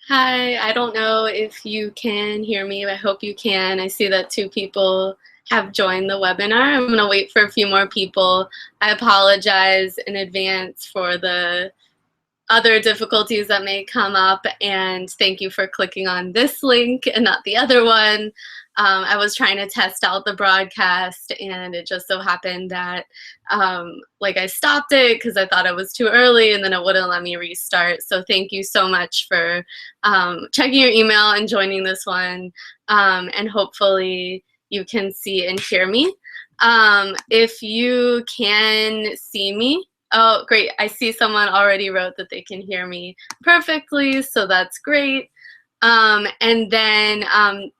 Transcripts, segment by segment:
Hi, I don't know if you can hear me. I hope you can. I see that 2 people have joined the webinar. I'm going to wait for a few more people. I apologize in advance for the other difficulties that may come up, and thank you for clicking on this link and not the other one. I was trying to test out the broadcast, and it just so happened that like I stopped it because I thought it was too early, and then it wouldn't let me restart. So thank you so much for checking your email and joining this one, and hopefully you can see and hear me. If you can see me, oh, great. I see someone already wrote that they can hear me perfectly, so that's great. And then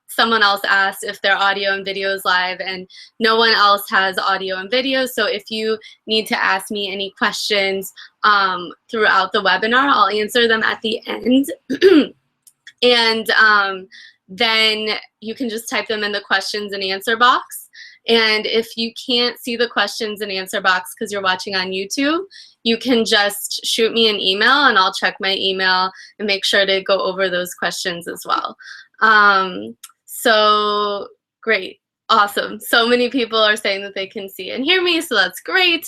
someone else asked if their audio and video is live, and no one else has audio and video. So if you need to ask me any questions throughout the webinar, I'll answer them at the end. And then you can just type them in the questions and answer box. And if you can't see the questions and answer box because you're watching on YouTube, you can just shoot me an email and I'll check my email and make sure to go over those questions as well. So great. Awesome. So many people are saying that they can see and hear me, so that's great.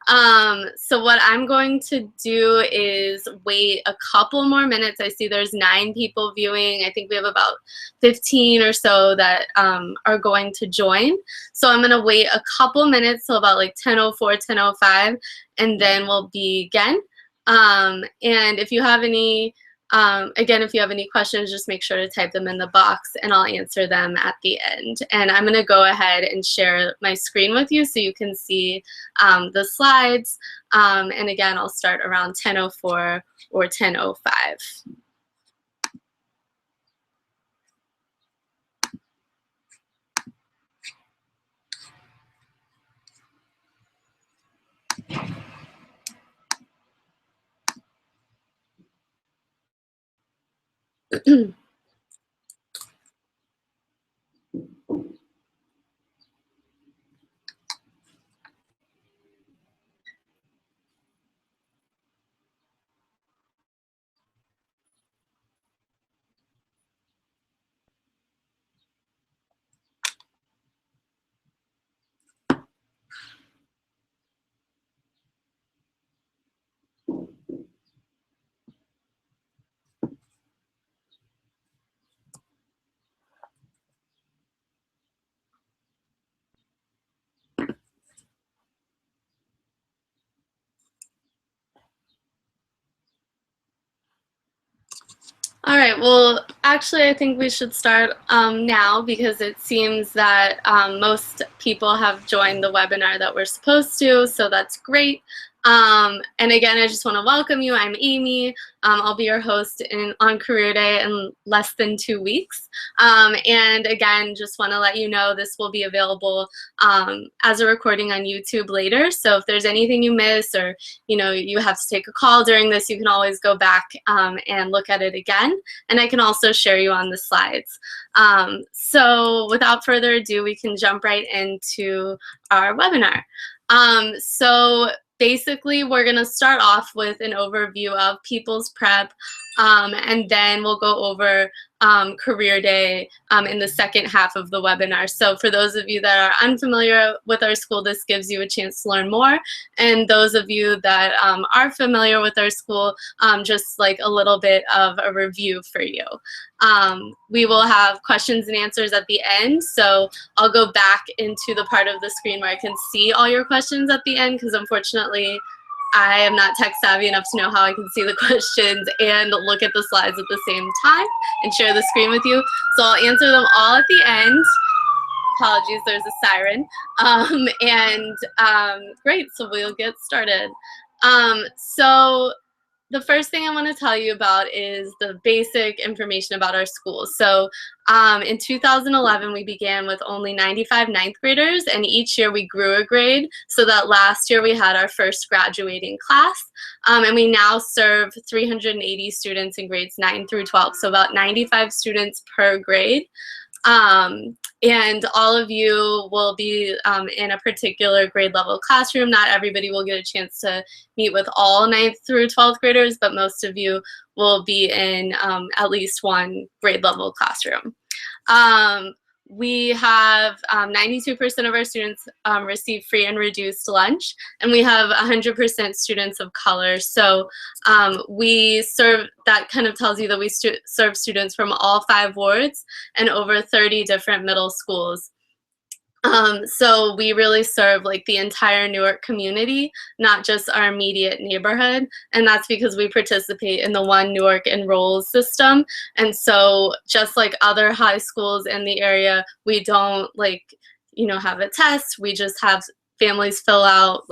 So what I'm going to do is wait a couple more minutes. I see there's 9 people viewing. I think we have about 15 or so that are going to join. So I'm going to wait a couple minutes till about like 10:04, 10:05, and then we'll begin. And if you have any again, if you have any questions, just make sure to type them in the box and I'll answer them at the end. And I'm going to go ahead and share my screen with you so you can see the slides. And again, I'll start around 10:04 or 10:05. All right, well, actually, I think we should start now because it seems that most people have joined the webinar that we're supposed to, so that's great. And again, I just want to welcome you. I'm Amy. I'll be your host on Career Day in less than 2 weeks. And again, just want to let you know this will be available as a recording on YouTube later. So if there's anything you miss or you have to take a call during this, you can always go back and look at it again. And I can also share you on the slides. So without further ado, we can jump right into our webinar. So basically, we're going to start off with an overview of People's Prep, and then we'll go over Career Day in the second half of the webinar. So for those of you that are unfamiliar with our school, this gives you a chance to learn more. And those of you that are familiar with our school, just like a little bit of a review for you. We will have questions and answers at the end. So I'll go back into the part of the screen where I can see all your questions at the end because unfortunately, I am not tech savvy enough to know how I can see the questions and look at the slides at the same time and share the screen with you. So I'll answer them all at the end. Apologies, there's a siren. Great, so we'll get started. So the first thing I want to tell you about is the basic information about our school. So in 2011, we began with only 95 ninth graders, and each year we grew a grade, so that last year we had our first graduating class. And we now serve 380 students in grades 9 through 12, so about 95 students per grade. And all of you will be in a particular grade level classroom. Not everybody will get a chance to meet with all 9th through 12th graders, but most of you will be in at least one grade level classroom. We have 92% of our students receive free and reduced lunch, and we have 100% students of color. So we serve, that kind of tells you that we serve students from all 5 wards and over 30 different middle schools. So we really serve like the entire Newark community, not just our immediate neighborhood. And that's because we participate in the One Newark Enrolls system. And so just like other high schools in the area, we don't have a test. We just have families fill out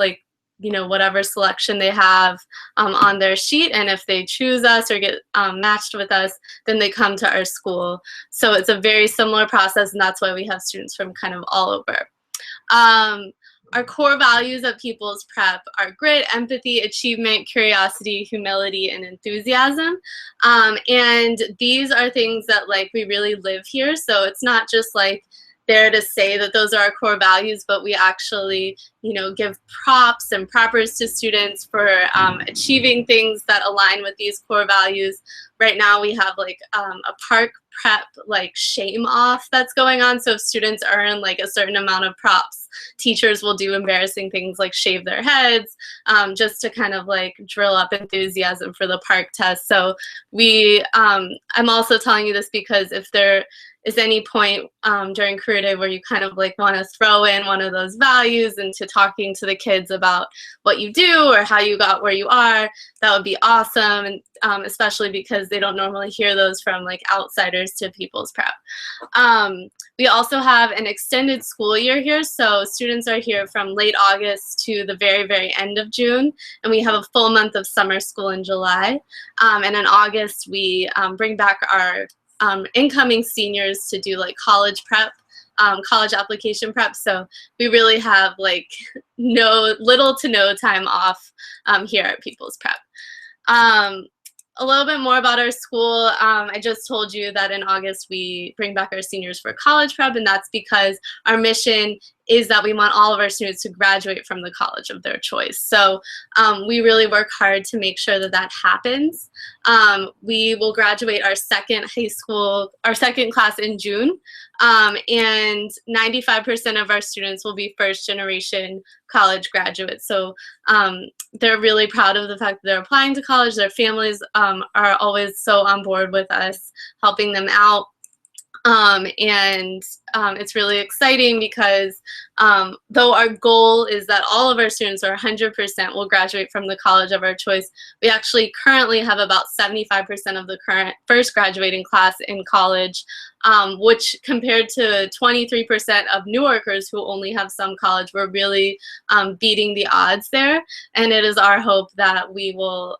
whatever selection they have on their sheet, and if they choose us or get matched with us, then they come to our school. So it's a very similar process, and that's why we have students from kind of all over. Our core values at People's Prep are grit, empathy, achievement, curiosity, humility, and enthusiasm. And these are things that we really live here. So it's not just there to say that those are our core values, but we actually, give props and proppers to students for achieving things that align with these core values. Right now we have a park prep shame off that's going on. So if students earn a certain amount of props, teachers will do embarrassing things like shave their heads, just to kind of drill up enthusiasm for the park test. So I'm also telling you this because if there is any point during career day where you kind of want to throw in one of those values into talking to the kids about what you do or how you got where you are, that would be awesome. And especially because they don't normally hear those from outsiders to People's Prep. We also have an extended school year here, so students are here from late August to the very, very end of June, and we have a full month of summer school in July. And in August, we bring back our incoming seniors to do college prep, college application prep. So we really have little to no time off here at People's Prep. A little bit more about our school. I just told you that in August we bring back our seniors for college prep, and that's because our mission is that we want all of our students to graduate from the college of their choice. So we really work hard to make sure that that happens. We will graduate our second class in June, and 95% of our students will be first generation college graduates. So they're really proud of the fact that they're applying to college. Their families are always so on board with us, helping them out. It's really exciting because though our goal is that all of our students, or 100%, will graduate from the college of our choice, we actually currently have about 75% of the current first graduating class in college, which compared to 23% of Newarkers who only have some college, we're really beating the odds there. And it is our hope that we will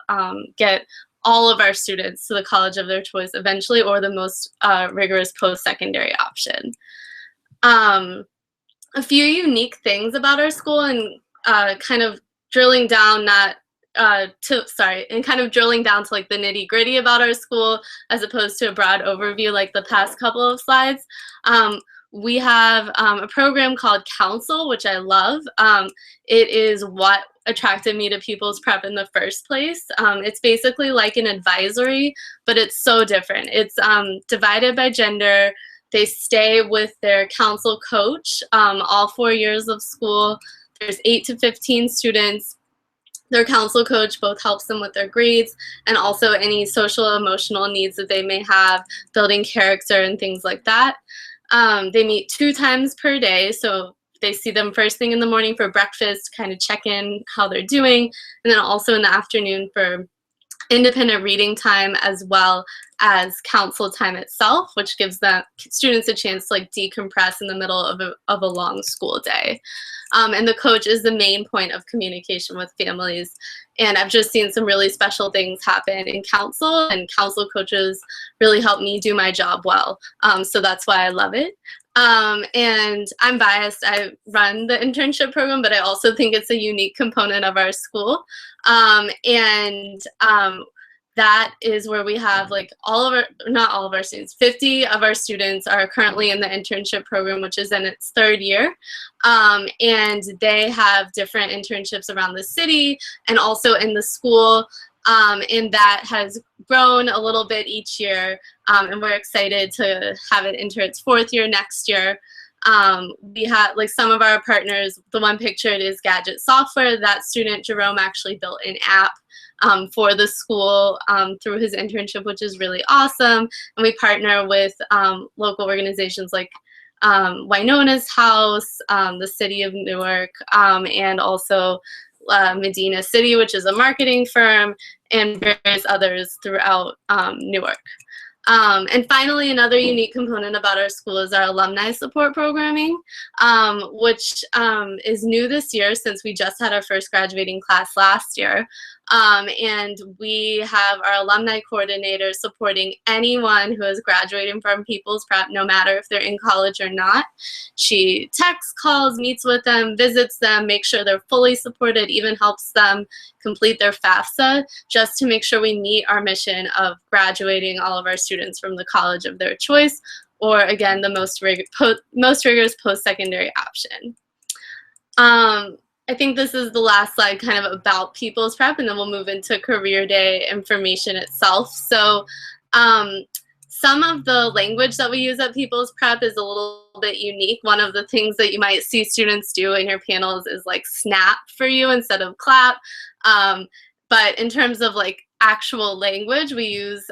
get all of our students to the college of their choice eventually, or the most rigorous post-secondary option. A few unique things about our school, and kind of drilling down drilling down to the nitty-gritty about our school, as opposed to a broad overview like the past couple of slides. We have a program called Council, which I love. It is what attracted me to People's Prep in the first place. It's basically like an advisory, but it's so different. It's divided by gender. They stay with their council coach all 4 years of school. There's 8 to 15 students. Their council coach both helps them with their grades and also any social emotional needs that they may have, building character and things like that. They meet 2 times per day, so they see them first thing in the morning for breakfast, kind of check in how they're doing, and then also in the afternoon for independent reading time, as well as council time itself, which gives the students a chance to like decompress in the middle of a long school day. And the coach is the main point of communication with families. And I've just seen some really special things happen in council, and council coaches really help me do my job well. So that's why I love it. And I'm biased. I run the internship program, but I also think it's a unique component of our school. That is where we have like all of our, not all of our students, 50 of our students are currently in the internship program, which is in its 3rd year. And they have different internships around the city and also in the school. And that has grown a little bit each year. And we're excited to have it enter its 4th year next year. We have like some of our partners, the one pictured is Gadget Software. That student, Jerome, actually built an app for the school through his internship, which is really awesome. And we partner with local organizations like Winona's House, the City of Newark, and also Medina City, which is a marketing firm, and various others throughout Newark. And finally, another unique component about our school is our alumni support programming, which is new this year since we just had our first graduating class last year. And we have our alumni coordinator supporting anyone who is graduating from People's Prep, no matter if they're in college or not. She texts, calls, meets with them, visits them, makes sure they're fully supported, even helps them complete their FAFSA, just to make sure we meet our mission of graduating all of our students from the college of their choice, or again, the most rigorous post-secondary option. I think this is the last slide kind of about People's Prep, and then we'll move into Career Day information itself. So some of the language that we use at People's Prep is a little bit unique. One of the things that you might see students do in your panels is like snap for you instead of clap. But in terms of like actual language, we use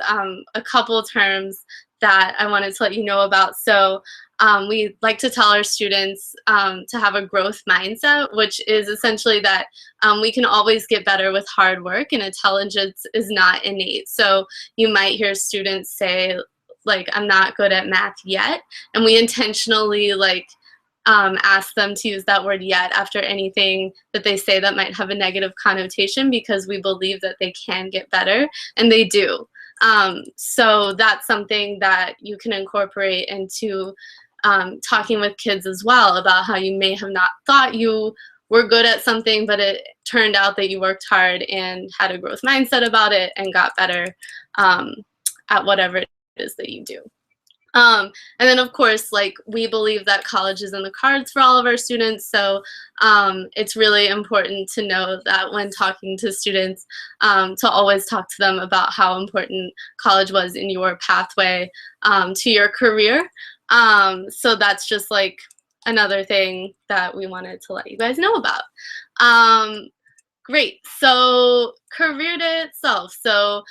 a couple terms that I wanted to let you know about. So we like to tell our students to have a growth mindset, which is essentially that we can always get better with hard work, and intelligence is not innate. So you might hear students say, like, I'm not good at math yet, and we intentionally like ask them to use that word yet after anything that they say that might have a negative connotation, because we believe that they can get better, and they do. So that's something that you can incorporate into talking with kids as well, about how you may have not thought you were good at something, but it turned out that you worked hard and had a growth mindset about it and got better at whatever it is that you do. And then of course, like, we believe that college is in the cards for all of our students. So it's really important to know that when talking to students, to always talk to them about how important college was in your pathway to your career. So that's just like another thing that we wanted to let you guys know about. Great, so Career Day itself. So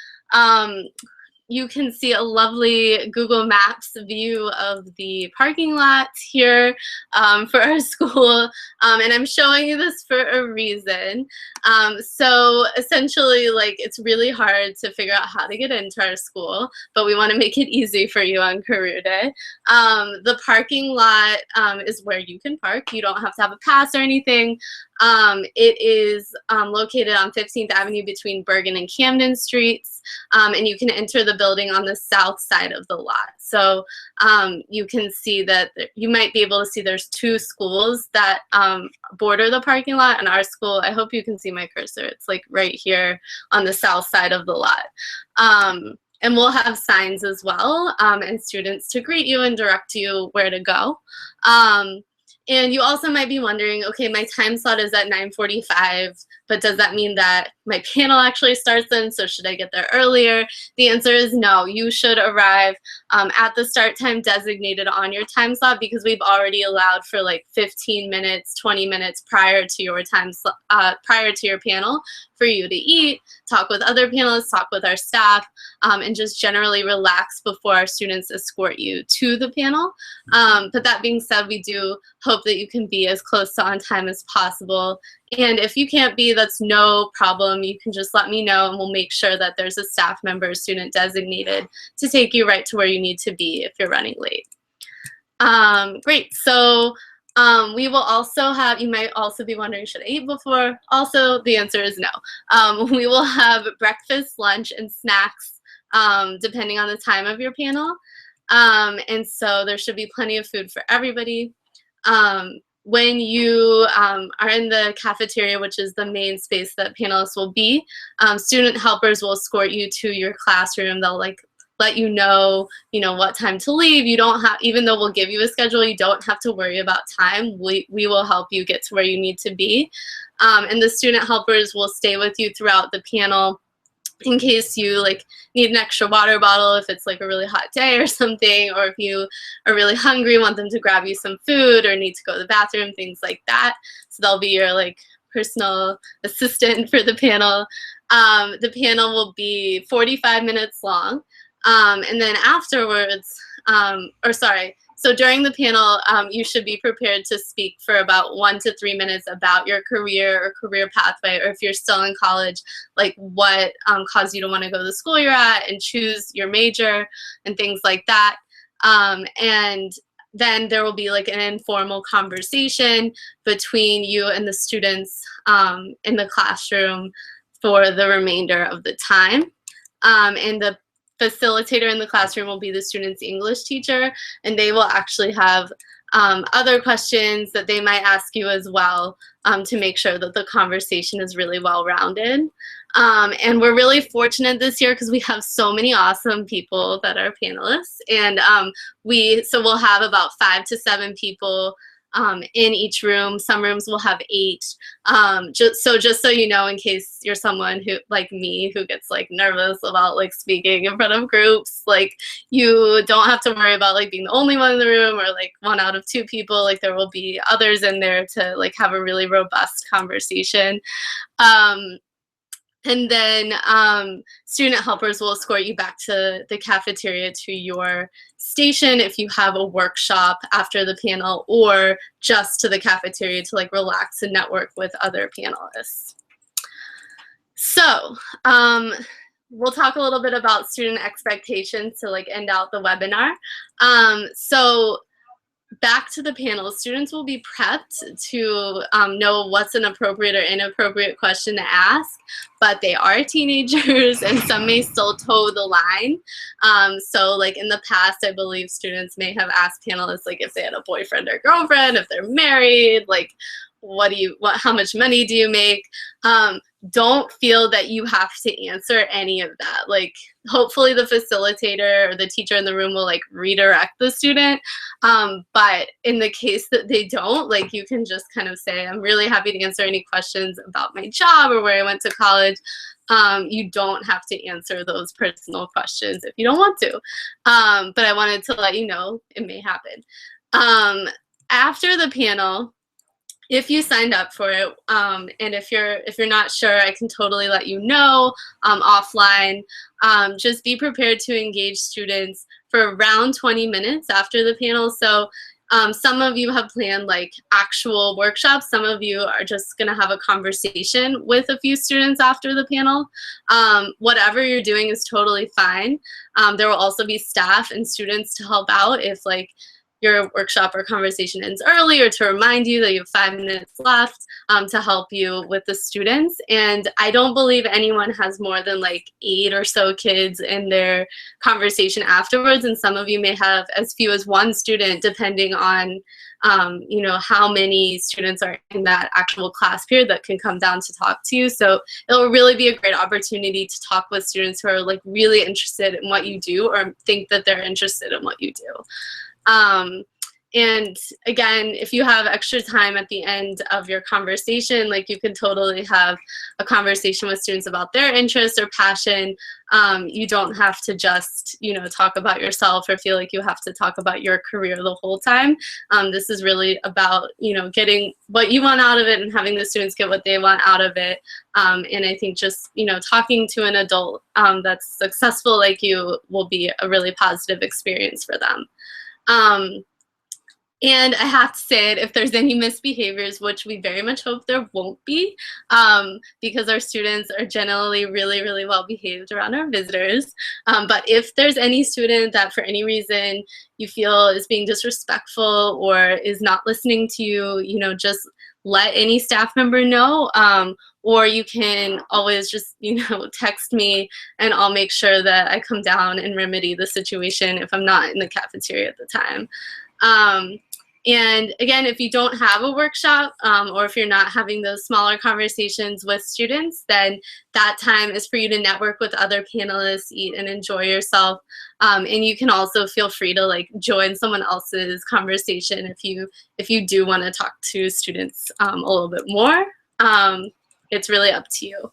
you can see a lovely Google Maps view of the parking lot here for our school. And I'm showing you this for a reason. So essentially, like, it's really hard to figure out how to get into our school, but we want to make it easy for you on Career Day. The parking lot is where you can park. You don't have to have a pass or anything. It is located on 15th Avenue between Bergen and Camden Streets, and you can enter the building on the south side of the lot. So you can see that you might be able to see there's 2 schools that border the parking lot, and our school, I hope you can see my cursor, it's like right here on the south side of the lot. And we'll have signs as well, and students to greet you and direct you where to go. And you also might be wondering, okay, my time slot is at 9:45, but does that mean that my panel actually starts then? So should I get there earlier? The answer is no. You should arrive at the start time designated on your time slot, because we've already allowed for like 15 minutes, 20 minutes prior to your prior to your panel for you to eat, talk with other panelists, talk with our staff, and just generally relax before our students escort you to the panel. But that being said, we do hope that you can be as close to on time as possible. And if you can't be, that's no problem. You can just let me know, and we'll make sure that there's a staff member, student designated, to take you right to where you need to be if you're running late. Great. So we will also have, you might also be wondering, should I eat before? Also, the answer is no. We will have breakfast, lunch, and snacks depending on the time of your panel. And so there should be plenty of food for everybody. When you are in the cafeteria, which is the main space that panelists will be, student helpers will escort you to your classroom. They'll like let you know what time to leave. You don't have, even though we'll give you a schedule, you don't have to worry about time. We will help you get to where you need to be. And the student helpers will stay with you throughout the panel in case you like need an extra water bottle if it's like a really hot day or something, or if you are really hungry, want them to grab you some food, or need to go to the bathroom, things like that. So they'll be your like personal assistant for the panel. The panel will be 45 minutes long. And then afterwards, so during the panel, you should be prepared to speak for about 1 to 3 minutes about your career or career pathway, or if you're still in college, like what caused you to want to go to the school you're at and choose your major and things like that. And then there will be like an informal conversation between you and the students in the classroom for the remainder of the time. And the facilitator in the classroom will be the student's English teacher, and they will actually have other questions that they might ask you as well to make sure that the conversation is really well-rounded. And we're really fortunate this year because we have so many awesome people that are panelists, and we'll have about 5 to 7 people in each room. Some rooms will have 8. Just so you know, in case you're someone who, like me, who gets like nervous about like speaking in front of groups, like you don't have to worry about like being the only one in the room or like 1 out of 2 people. Like there will be others in there to like have a really robust conversation. And then student helpers will escort you back to the cafeteria to your station if you have a workshop after the panel, or just to the cafeteria to like relax and network with other panelists. So we'll talk a little bit about student expectations to like end out the webinar. So back to the panel, students will be prepped to know what's an appropriate or inappropriate question to ask, but they are teenagers and some may still toe the line. So like in the past, I believe students may have asked panelists like if they had a boyfriend or girlfriend, if they're married, like how much money do you make? Don't feel that you have to answer any of that. Like hopefully the facilitator or the teacher in the room will like redirect the student. But in the case that they don't, like you can just kind of say, I'm really happy to answer any questions about my job or where I went to college. You don't have to answer those personal questions if you don't want to. But I wanted to let you know it may happen. After the panel, if you signed up for it, and if you're not sure, I can totally let you know offline. Just be prepared to engage students for around 20 minutes after the panel. So some of you have planned like actual workshops. Some of you are just gonna have a conversation with a few students after the panel. Whatever you're doing is totally fine. There will also be staff and students to help out if like your workshop or conversation ends early, or to remind you that you have 5 minutes left to help you with the students. And I don't believe anyone has more than like 8 or so kids in their conversation afterwards. And some of you may have as few as 1 student, depending on how many students are in that actual class period that can come down to talk to you. So it'll really be a great opportunity to talk with students who are like really interested in what you do or think that they're interested in what you do. And again, if you have extra time at the end of your conversation, like you can totally have a conversation with students about their interests or passion. You don't have to just, talk about yourself or feel like you have to talk about your career the whole time. This is really about, getting what you want out of it and having the students get what they want out of it. And I think just, talking to an adult that's successful like you will be a really positive experience for them. And I have to say it, if there's any misbehaviors, which we very much hope there won't be, because our students are generally really, really well behaved around our visitors. But if there's any student that for any reason you feel is being disrespectful or is not listening to you, just let any staff member know. Or you can always just, text me and I'll make sure that I come down and remedy the situation if I'm not in the cafeteria at the time. And again, if you don't have a workshop or if you're not having those smaller conversations with students, then that time is for you to network with other panelists, eat and enjoy yourself. And you can also feel free to join someone else's conversation if you do want to talk to students a little bit more. It's really up to you.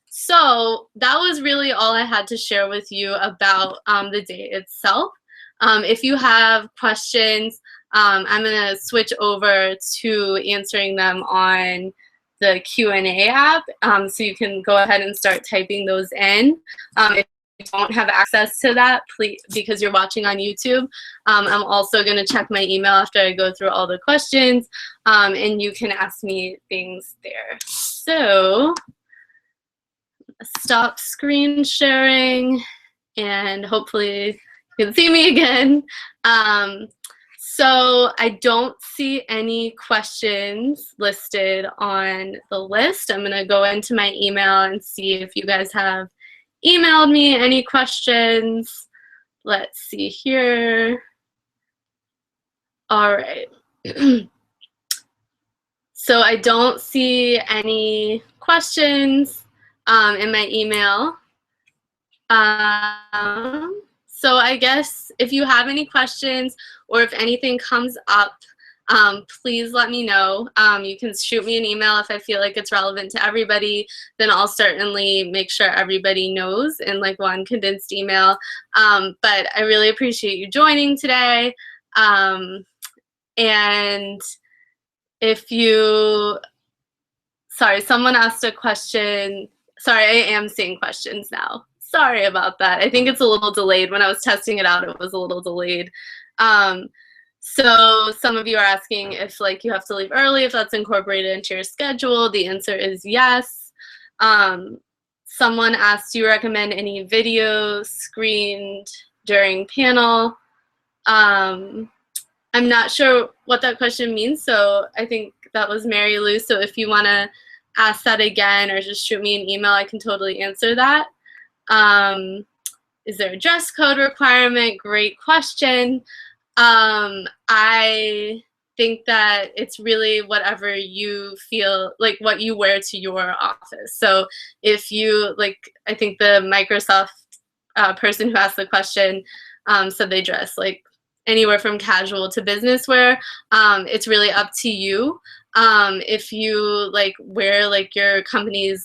So that was really all I had to share with you about the day itself. If you have questions, I'm going to switch over to answering them on the Q&A app. So you can go ahead and start typing those in. If you don't have access to that, please, because you're watching on YouTube, I'm also going to check my email after I go through all the questions, and you can ask me things there. So stop screen sharing, and hopefully you can see me again. So I don't see any questions listed on the list. I'm going to go into my email and see if you guys have emailed me any questions. Let's see here. All right. So I don't see any questions in my email. So I guess if you have any questions or if anything comes up, please let me know. You can shoot me an email if I feel like it's relevant to everybody. Then I'll certainly make sure everybody knows in one condensed email. But I really appreciate you joining today. And if you, sorry, someone asked a question. Sorry, I am seeing questions now. Sorry about that. I think it's a little delayed. When I was testing it out, it was a little delayed. So some of you are asking if you have to leave early, if that's incorporated into your schedule. The answer is yes. Someone asked, do you recommend any videos screened during panel? I'm not sure what that question means, so I think that was Mary Lou. So if you want to ask that again or just shoot me an email, I can totally answer that. Is there a dress code requirement? Great question. I think that it's really whatever you feel, what you wear to your office. So if you, I think the Microsoft person who asked the question said they dress anywhere from casual to business wear. It's really up to you. If you wear your company's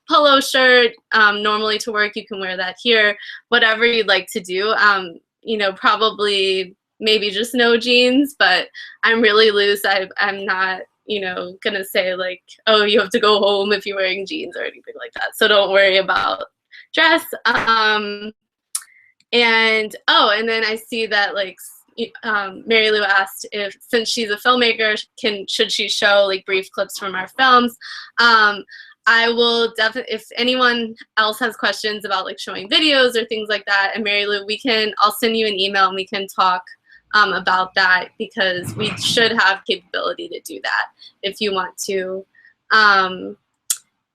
polo shirt normally to work, you can wear that here. Whatever you'd like to do. Probably maybe just no jeans, but I'm really loose. I'm not gonna say oh, you have to go home if you're wearing jeans or anything like that. So don't worry about dress. And then I see that Mary Lou asked if, since she's a filmmaker, should she show brief clips from our films. I will definitely, if anyone else has questions about showing videos or things like that, and Mary Lou, I'll send you an email and we can talk about that, because we should have capability to do that if you want to.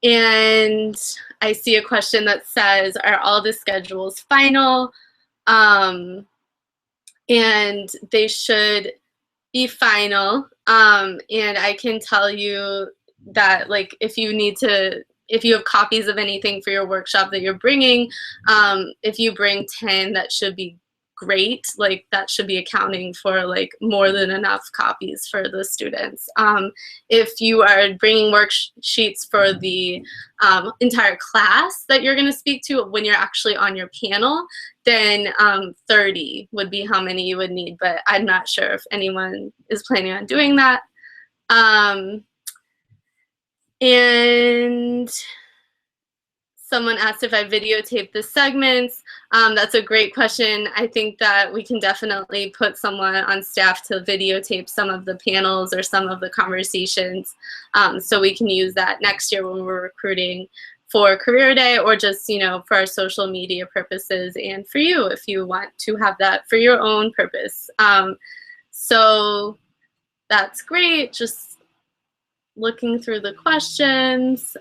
And I see a question that says, are all the schedules final? And they should be final. And I can tell you that if you have copies of anything for your workshop that you're bringing, if you bring 10, that should be great. Like that should be accounting for like more than enough copies for the students. If you are bringing worksheets for the entire class that you're going to speak to when you're actually on your panel, then 30 would be how many you would need, but I'm not sure if anyone is planning on doing that. And someone asked if I videotaped the segments. That's a great question. I think that we can definitely put someone on staff to videotape some of the panels or some of the conversations, so we can use that next year when we're recruiting for Career Day, or just, you know, for our social media purposes, and for you if you want to have that for your own purpose. So that's great. Just looking through the questions.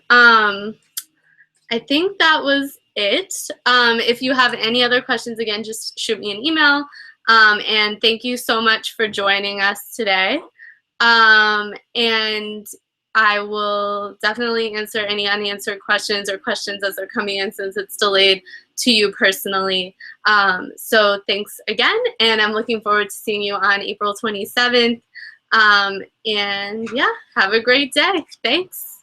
I think that was it. If you have any other questions, again, just shoot me an email. And thank you so much for joining us today. And I will definitely answer any unanswered questions or questions as they're coming in, since it's delayed, to you personally. So thanks again, and I'm looking forward to seeing you on April 27th. And yeah, have a great day. Thanks.